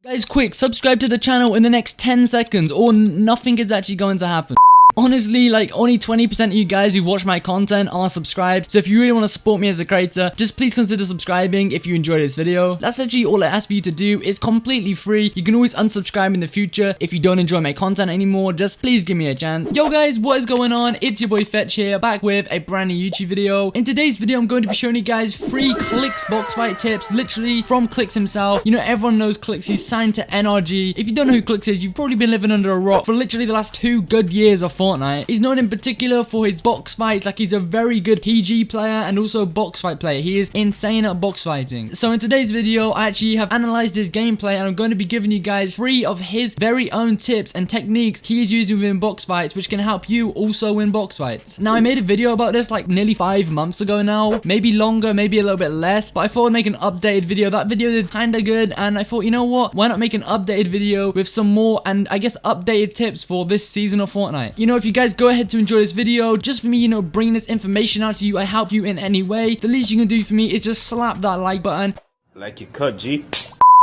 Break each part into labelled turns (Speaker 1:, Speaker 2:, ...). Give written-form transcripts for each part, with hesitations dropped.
Speaker 1: Guys, quick, subscribe to the channel in the next 10 seconds or nothing is actually going to happen. Honestly, like, only 20% of you guys who watch my content are subscribed, so if you really want to support me as a creator, just please consider subscribing if you enjoyed this video. That's actually all I ask for you to do. It's completely free. You can always unsubscribe in the future if you don't enjoy my content anymore. Just please give me a chance. Yo guys, what is going on? It's your boy Fxtch here, back with a brand new YouTube video. In today's video, I'm going to be showing you guys free Clix box fight tips, literally from Clix himself. You know, everyone knows Clix. He's signed to NRG. If you don't know who Clix is, you've probably been living under a rock for literally the last 2 good years of Fortnite. He's known in particular for his box fights, like he's a very good PG player and also box fight player. He is insane at box fighting. So in today's video, I actually have analyzed his gameplay and I'm going to be giving you guys 3 of his very own tips and techniques he is using within box fights, which can help you also win box fights. Now, I made a video about this like nearly 5 months ago now, maybe longer, maybe a little bit less, but I thought I'd make an updated video. That video did kinda good and I thought, you know what, why not make an updated video with some more and I guess updated tips for this season of Fortnite. You know, if you guys go ahead to enjoy this video, just for me, you know, bringing this information out to you, I help you in any way, the least you can do for me is just slap that like button.
Speaker 2: Like you cut, G.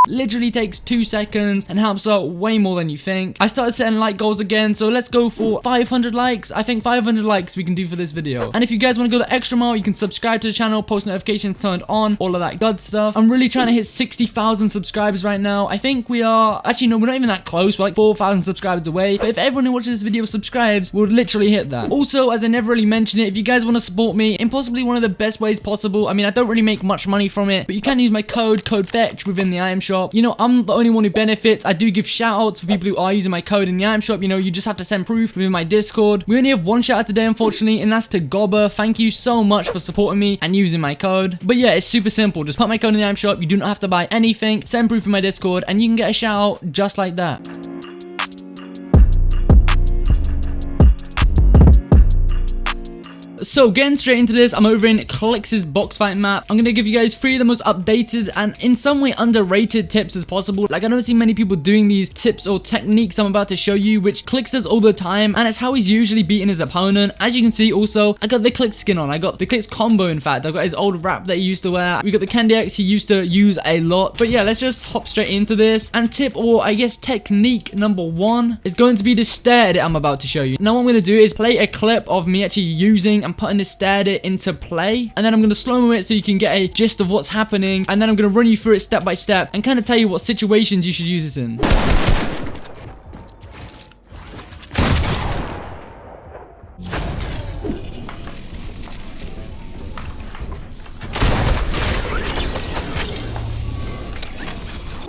Speaker 1: Literally takes 2 seconds and helps out way more than you think. I started setting like goals again, so let's go for 500 likes. I think 500 likes we can do for this video. And if you guys want to go the extra mile, you can subscribe to the channel, post notifications turned on, all of that good stuff. I'm really trying to hit 60,000 subscribers right now. I think we are, actually no, we're not even that close. We're like 4,000 subscribers away. But if everyone who watches this video subscribes, we'll literally hit that. Also, as I never really mentioned it, if you guys want to support me in possibly one of the best ways possible, I mean, I don't really make much money from it, but you can use my code Fxtch within the item shop. You know, I'm the only one who benefits. I do give shout outs for people who are using my code in the item shop. You know, you just have to send proof within my Discord. We only have 1 shout out today, unfortunately, and that's to Gobber. Thank you so much for supporting me and using my code. But yeah, it's super simple. Just put my code in the item shop. You do not have to buy anything. Send proof in my Discord and you can get a shout out just like that. So getting straight into this, I'm over in Clix's box fight map. I'm gonna give you guys 3 of the most updated and in some way underrated tips as possible. Like, I don't see many people doing these tips or techniques I'm about to show you, which Clix does all the time, and it's how he's usually beating his opponent. As you can see, also, I got the Clix skin on. I got the Clix combo, in fact. I got his old wrap that he used to wear. We got the Candy X he used to use a lot. But yeah, let's just hop straight into this. And tip, or I guess technique number 1 is going to be the stair edit I'm about to show you. Now what I'm gonna do is play a clip of me actually using and putting this stair edit into play, and then I'm going to slow-mo it so you can get a gist of what's happening, and then I'm going to run you through it step by step and kind of tell you what situations you should use this in.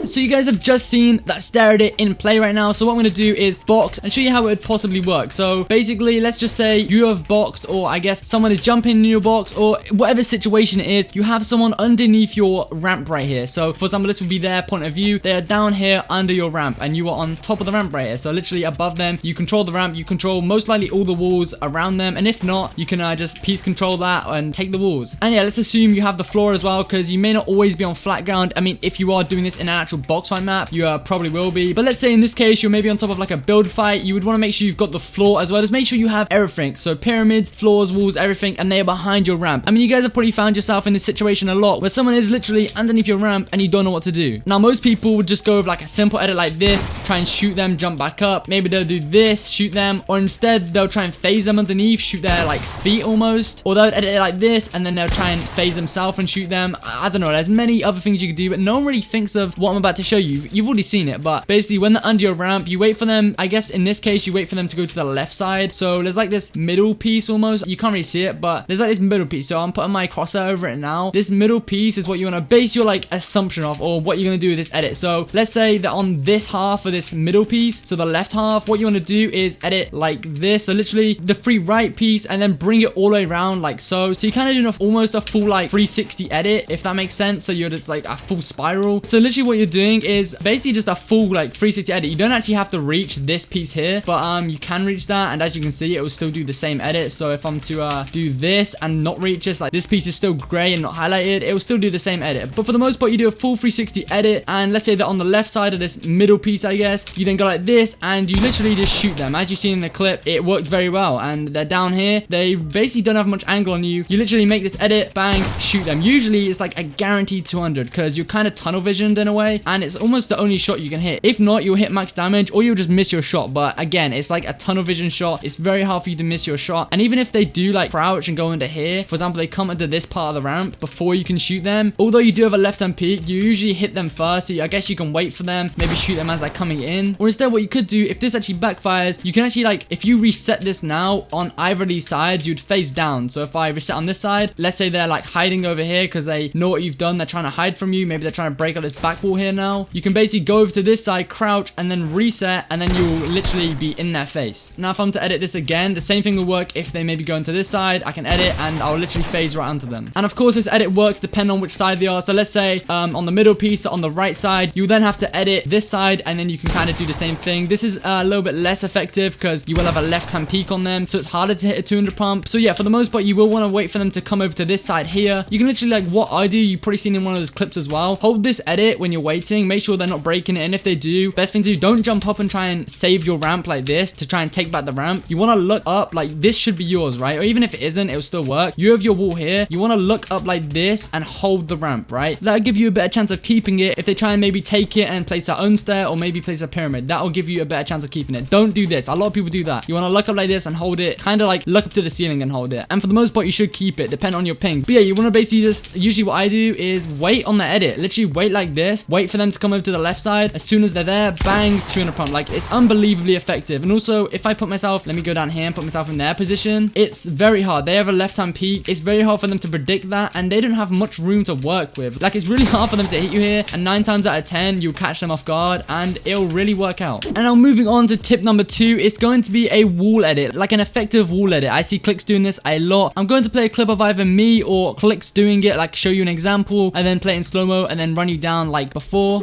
Speaker 1: So you guys have just seen that stair edit in play right now. So what I'm going to do is box and show you how it would possibly work. So basically, let's just say you have boxed, or I guess someone is jumping in your box, or whatever situation it is, you have someone underneath your ramp right here. So for example, this would be their point of view. They are down here under your ramp and you are on top of the ramp right here. So literally above them, you control the ramp, you control most likely all the walls around them. And if not, you can just piece control that and take the walls. And yeah, let's assume you have the floor as well, because you may not always be on flat ground. I mean, if you are doing this in an actual box fight map, you probably will be, but let's say in this case you're maybe on top of like a build fight, you would want to make sure you've got the floor as well. Just make sure you have everything, so pyramids, floors, walls, everything, and they are behind your ramp. I mean, you guys have probably found yourself in this situation a lot where someone is literally underneath your ramp and you don't know what to do. Now most people would just go with like a simple edit like this, try and shoot them, jump back up. Maybe they'll do this, shoot them, or instead they'll try and phase them underneath, shoot their like feet almost, or they'll edit it like this and then they'll try and phase themselves and shoot them. I don't know, there's many other things you could do, but no one really thinks of what I'm about to show you. You've already seen it, but basically when they're under your ramp, you wait for them, I guess in this case you wait for them to go to the left side. So there's like this middle piece almost, you can't really see it, but there's like this middle piece. So I'm putting my cursor over it now. This middle piece is what you want to base your like assumption of, or what you're going to do with this edit. So let's say that on this half of this middle piece, so the left half, what you want to do is edit like this. So literally the free right piece and then bring it all the way around like so. So you kind of do almost a full like 360 edit, if that makes sense. So you're just like a full spiral. So literally what you're doing is basically just a full like 360 edit. You don't actually have to reach this piece here, but you can reach that, and as you can see, it will still do the same edit. So if I'm to do this and not reach this, like this piece is still gray and not highlighted, it will still do the same edit. But for the most part, you do a full 360 edit, and let's say that on the left side of this middle piece, I guess, you then go like this and you literally just shoot them. As you see in the clip, it worked very well, and they're down here, they basically don't have much angle on you. You literally make this edit, bang, shoot them. Usually it's like a guaranteed 200 because you're kind of tunnel visioned in a way, and it's almost the only shot you can hit. If not, you'll hit max damage or you'll just miss your shot. But again, it's like a tunnel vision shot. It's very hard for you to miss your shot. And even if they do like crouch and go into here, for example, they come into this part of the ramp before you can shoot them, although you do have a left-hand peek, you usually hit them first. So I guess you can wait for them, maybe shoot them as they're coming in. Or instead, what you could do, if this actually backfires, you can actually like, if you reset this now on either of these sides, you'd face down. So if I reset on this side, let's say they're like hiding over here because they know what you've done. They're trying to hide from you. Maybe they're trying to break out this back wall here now. You can basically go over to this side, crouch, and then reset, and then you'll literally be in their face. Now, if I'm to edit this again, the same thing will work if they maybe go into this side. I can edit, and I'll literally phase right onto them. And of course, this edit works depending on which side they are. So let's say on the middle piece, on the right side, you then have to edit this side, and then you can kind of do the same thing. This is a little bit less effective because you will have a left-hand peek on them, so it's harder to hit a 200 pump. So yeah, for the most part, you will want to wait for them to come over to this side here. You can literally, like what I do, you've probably seen in one of those clips as well. Hold this edit when you're waiting. Make sure they're not breaking it. And if they do, best thing to do, don't jump up and try and save your ramp like this to try and take back the ramp. You want to look up, like this should be yours, right? Or even if it isn't, it'll still work. You have your wall here. You want to look up like this and hold the ramp, right? That'll give you a better chance of keeping it. If they try and maybe take it and place their own stair or maybe place a pyramid, that'll give you a better chance of keeping it. Don't do this. A lot of people do that. You want to look up like this and hold it, kind of like look up to the ceiling and hold it. And for the most part, you should keep it, depending on your ping. But yeah, you want to basically just, usually what I do is wait on the edit. Literally wait like this. Wait for them to come over to the left side. As soon as they're there, bang, 200 pump. Like, it's unbelievably effective. And also, if I put myself, let me go down here and put myself in their position, it's very hard. They have a left-hand peek. It's very hard for them to predict that, and they don't have much room to work with. Like, it's really hard for them to hit you here, and 9 times out of 10, you'll catch them off guard, and it'll really work out. And now moving on to tip number 2, it's going to be a wall edit, like an effective wall edit. I see Clix doing this a lot. I'm going to play a clip of either me or Clix doing it, like show you an example, and then play it in slow-mo, and then run you down like before.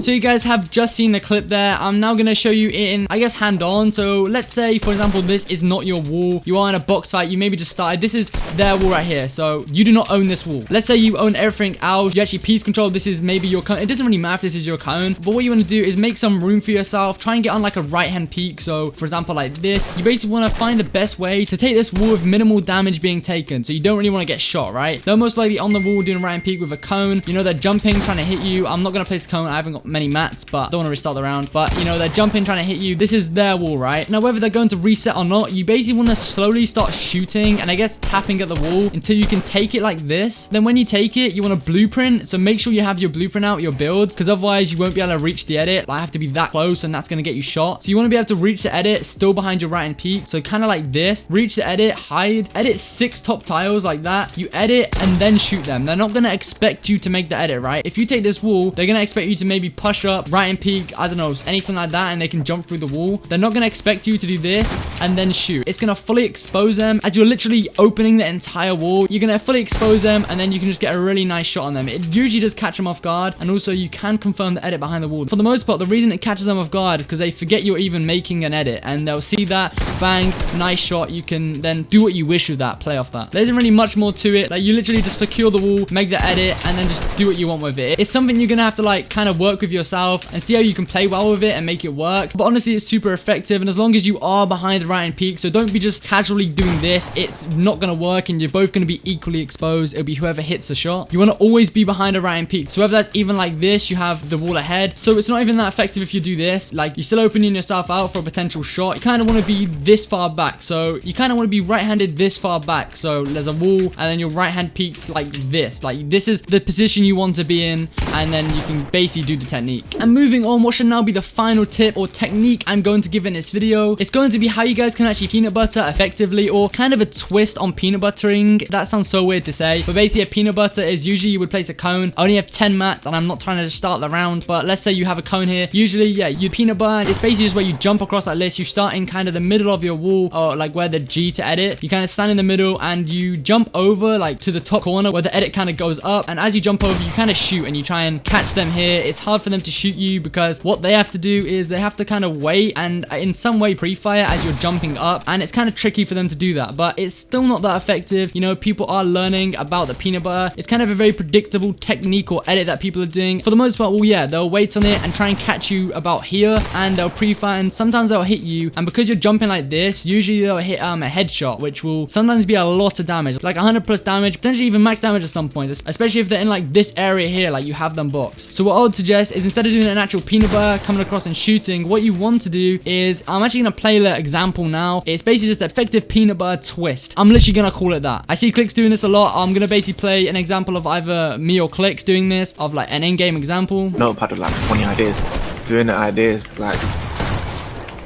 Speaker 1: So you guys have just seen the clip there. I'm now going to show you in, I guess, hand-on. So let's say, for example, this is not your wall. You are in a box fight. You maybe just started. This is their wall right here. So you do not own this wall. Let's say you own everything else. You actually piece control. This is maybe your cone. It doesn't really matter if this is your cone. But what you want to do is make some room for yourself. Try and get on like a right-hand peak. So, for example, like this. You basically want to find the best way to take this wall with minimal damage being taken. So you don't really want to get shot, right? They're most likely on the wall doing a right-hand peak with a cone. You know, they're jumping, trying to hit you. I'm not going to place a cone. I haven't got many mats, but don't want to restart the round. But you know, they're jumping, trying to hit you. This is their wall, right? Now, whether they're going to reset or not, you basically want to slowly start shooting and I guess tapping at the wall until you can take it like this. Then when you take it, you want to blueprint. So make sure you have your blueprint out, your builds, because otherwise you won't be able to reach the edit. I have to be that close and that's going to get you shot. So you want to be able to reach the edit still behind your right hand peak. So kind of like this, reach the edit, hide, edit 6 top tiles like that. You edit and then shoot them. They're not going to expect you to make the edit, right? If you take this wall, they're going to expect you to maybe push up, right hand peak, I don't know, anything like that, and they can jump through the wall. They're not going to expect you to do this and then shoot. It's going to fully expose them as you're literally opening the entire wall. You're going to fully expose them and then you can just get a really nice shot on them. It usually does catch them off guard, and also you can confirm the edit behind the wall. For the most part, the reason it catches them off guard is because they forget you're even making an edit, and they'll see that, bang, nice shot. You can then do what you wish with that, play off that. There isn't really much more to it. Like, you literally just secure the wall, make the edit, and then just do what you want with it. It's something you're going to have to like kind of work with yourself and see how you can play well with it and make it work. But honestly, it's super effective, and as long as you are behind the right hand peak, so don't be just casually doing this, it's not going to work and you're both going to be equally exposed. It'll be whoever hits the shot. You want to always be behind a right hand peak. So whether that's even like this, you have the wall ahead, so it's not even that effective if you do this. Like, you're still opening yourself out for a potential shot. You kind of want to be this far back, so you kind of want to be right-handed this far back. So there's a wall and then your right hand peaked like this. Like, this is the position you want to be in, and then you can basically do the technique. And moving on, what should now be the final tip or technique I'm going to give in this video, it's going to be how you guys can actually peanut butter effectively, or kind of a twist on peanut buttering. That sounds so weird to say, but basically a peanut butter is usually you would place a cone. I only have 10 mats and I'm not trying to just start the round, but let's say you have a cone here. Usually, yeah, you peanut butter. It's basically just where you jump across like this. You start in kind of the middle of your wall, or like where the G to edit. You kind of stand in the middle and you jump over like to the top corner where the edit kind of goes up, and as you jump over, you kind of shoot and you try and catch them here. It's hard for for them to shoot you, because what they have to do is they have to kind of wait and in some way pre-fire as you're jumping up, and it's kind of tricky for them to do that, but it's still not that effective. You know, people are learning about the peanut butter. It's kind of a very predictable technique or edit that people are doing. For the most part, well, yeah, they'll wait on it and try and catch you about here, and they'll pre-fire, and sometimes they'll hit you, and because you're jumping like this, usually they'll hit a headshot, which will sometimes be a lot of damage, like 100 plus damage, potentially even max damage at some points, especially if they're in like this area here, like you have them boxed. So what I would suggest is, instead of doing an actual peanut butter coming across and shooting, what you want to do is, I'm actually gonna play the example now. It's basically just effective peanut butter twist. I'm literally gonna call it that. I see Clix doing this a lot. I'm gonna basically play an example of either me or Clix doing this, of like an in-game example.
Speaker 2: Notepad of like 20 ideas. Doing the ideas like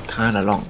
Speaker 2: kind of long.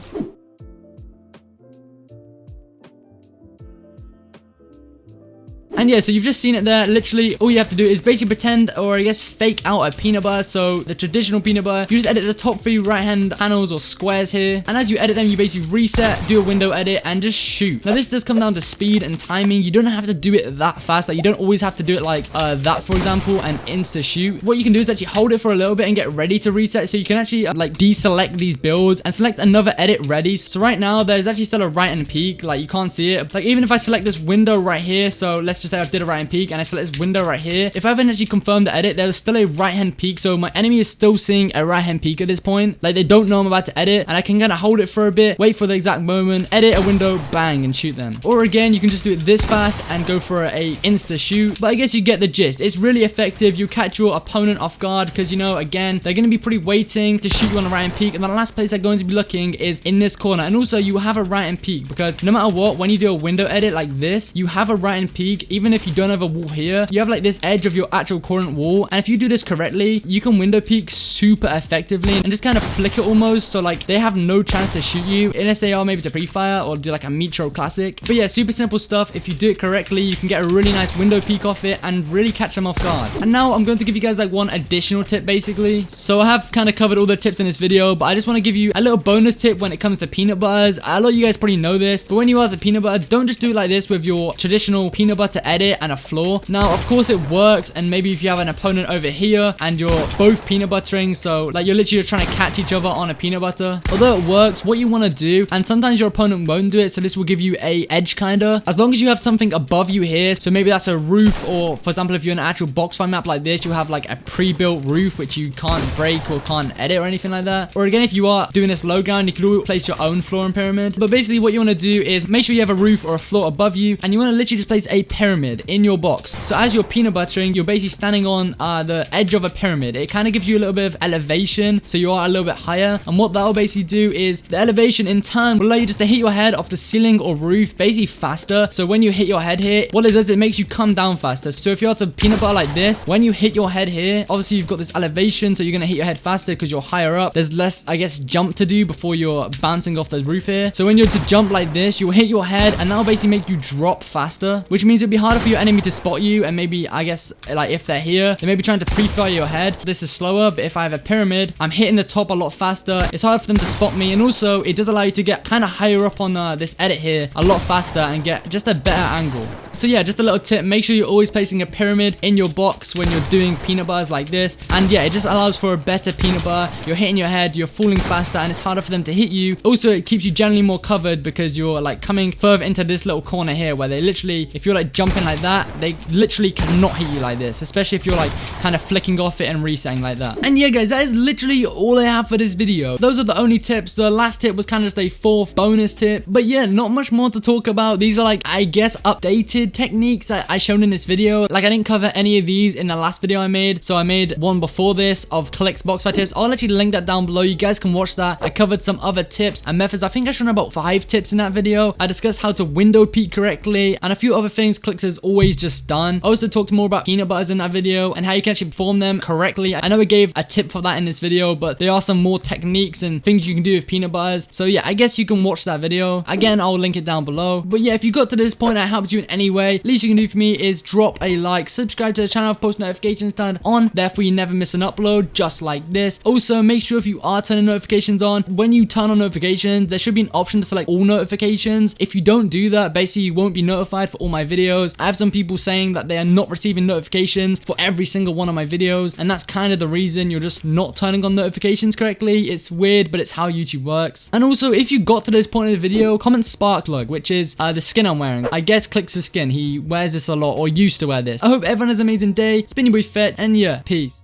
Speaker 1: And yeah, so you've just seen it there. Literally, all you have to do is basically pretend, or I guess fake out a peanut butter. So the traditional peanut butter, you just edit the top 3 right-hand panels or squares here. And as you edit them, you basically reset, do a window edit, and just shoot. Now, this does come down to speed and timing. You don't have to do it that fast. Like, you don't always have to do it like that, for example, and insta shoot. What you can do is actually hold it for a little bit and get ready to reset. So you can actually like deselect these builds and select another edit ready. So right now, there's actually still a right-hand peak. Like, you can't see it. Like, even if I select this window right here, so let's just say I did a right-hand peak and I select this window right here, if I haven't actually confirmed the edit, there's still a right-hand peak, so my enemy is still seeing a right-hand peak at this point. Like, they don't know I'm about to edit, and I can kind of hold it for a bit, wait for the exact moment, edit a window, bang, and shoot them. Or again, you can just do it this fast and go for a insta shoot, but I guess you get the gist. It's really effective. You catch your opponent off guard, because, you know, again, they're going to be pretty waiting to shoot you on the right-hand peak, and the last place they're going to be looking is in this corner. And also, you have a right-hand peak, because no matter what, when you do a window edit like this, you have a right-hand peak. Even if you don't have a wall here, you have like this edge of your actual current wall, and if you do this correctly, you can window peek super effectively and just kind of flick it almost, so like they have no chance to shoot you unless they are maybe to pre-fire or do like a metro classic. But yeah, super simple stuff. If you do it correctly, you can get a really nice window peek off it and really catch them off guard. And now I'm going to give you guys like one additional tip basically. So I have kind of covered all the tips in this video, but I just want to give you a little bonus tip when it comes to peanut butters. A lot of you guys probably know this, but when you add a peanut butter, don't just do it like this with your traditional peanut butter edit and a floor. Now, of course it works, and maybe if you have an opponent over here and you're both peanut buttering, so like you're literally trying to catch each other on a peanut butter. Although it works, what you want to do, and sometimes your opponent won't do it, so this will give you a edge kinda, as long as you have something above you here. So maybe that's a roof, or for example, if you're in an actual Boxfight map like this, you have like a pre-built roof which you can't break or can't edit or anything like that. Or again, if you are doing this low ground, you can always place your own floor and pyramid. But basically what you want to do is make sure you have a roof or a floor above you, and you want to literally just place a pyramid in your box. So as you're peanut buttering, you're basically standing on the edge of a pyramid. It kind of gives you a little bit of elevation, so you are a little bit higher, and what that'll basically do is the elevation in turn will allow you just to hit your head off the ceiling or roof basically faster. So when you hit your head here, what it does, it makes you come down faster. So if you're to peanut butter like this, when you hit your head here, obviously you've got this elevation, so you're gonna hit your head faster because you're higher up. There's less, I guess, jump to do before you're bouncing off the roof here. So when you're to jump like this, you'll hit your head, and that'll basically make you drop faster, which means it'll be harder for your enemy to spot you, and maybe, I guess, like if they're here, they may be trying to pre-fire your head. This is slower, but if I have a pyramid, I'm hitting the top a lot faster. It's harder for them to spot me, and also it does allow you to get kind of higher up on this edit here a lot faster and get just a better angle. So yeah, just a little tip, make sure you're always placing a pyramid in your box when you're doing peanut butters like this, and yeah, it just allows for a better peanut butter. You're hitting your head, you're falling faster, and it's harder for them to hit you. Also, it keeps you generally more covered because you're like coming further into this little corner here where they literally, if you're like jumping like that, they literally cannot hit you like this, especially if you're like kind of flicking off it and resetting like that. And yeah guys, that is literally all I have for this video. Those are the only tips. The last tip was kind of just a fourth bonus tip, but yeah, not much more to talk about. These are like, I guess, updated techniques that I shown in this video. Like, I didn't cover any of these in the last video I made, so I made one before this of Clix Boxfight tips. I'll actually link that down below. You guys can watch that. I covered some other tips and methods. I think I showed about 5 tips in that video. I discussed how to window peek correctly and a few other things Clix has always just done. I also talked more about peanut butters in that video and how you can actually perform them correctly. I know I gave a tip for that in this video, but there are some more techniques and things you can do with peanut butters. So yeah, I guess you can watch that video. Again, I'll link it down below. But yeah, if you got to this point, I helped you in any way, least you can do for me is drop a like, subscribe to the channel, post notifications turned on, therefore you never miss an upload just like this. Also, make sure if you are turning notifications on, when you turn on notifications, there should be an option to select all notifications. If you don't do that, basically you won't be notified for all my videos. videos. I have some people saying that they are not receiving notifications for every single one of my videos, and that's kind of the reason you're just not turning on notifications correctly. It's weird, but it's how YouTube works. And also, if you got to this point of the video, comment Sparklug, which is the skin I'm wearing. I guess Clix's skin. He wears this a lot, or used to wear this. I hope everyone has an amazing day. It's been your boy Fxtch, and yeah, peace.